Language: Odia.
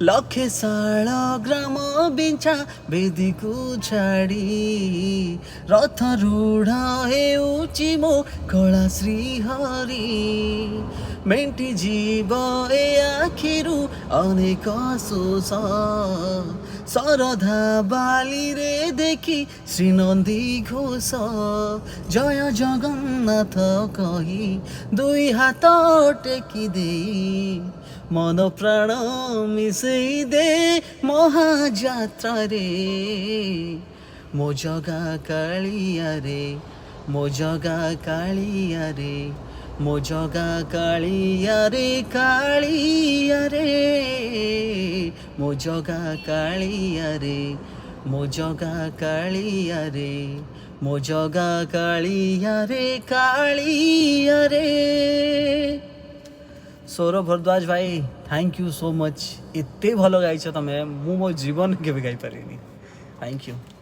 ଲକ୍ଷେ ଶାଳ ଗ୍ରାମ ବିଞ୍ଚା ବେଦୀକୁ ଛାଡ଼ି ରଥରୂଢ଼ ହେଉଛି ମୋ କଳା ଶ୍ରୀହରି। ମେଣ୍ଟି ଯିବ ଏ ଆଖିରୁ ଅନେକ ଶୋଷ, ଶରଧା ବାଲିରେ ଦେଖି ଶ୍ରୀନନ୍ଦୀ ଘୋଷ। ଜୟ ଜଗନ୍ନାଥ କହି ଦୁଇ ହାତ ଟେକି ଦେଇ ମନ ପ୍ରାଣ ମିଶେଇ ଦେ ମହାଯାତ୍ରାରେ। ମୋ ଜଗା କାଳିଆରେ, ମୋ ଜଗା କାଳିଆରେ, ମୋ ଜଗା କାଳିଆରେ କାଳିଆରେ, ମୋ ଜଗା କାଳିଆରେ, ମୋ ଜଗା କାଳିଆରେ, ମୋ ଜଗା କାଳିଆରେ କାଳିଆରେ। ସୌରଭ ଭରଦ୍ୱାଜ ଭାଇ, थैंक यू सो मच। एते भल गाइछ तमे, मु मो जीवन केबे गाई पारिनी। Thank you.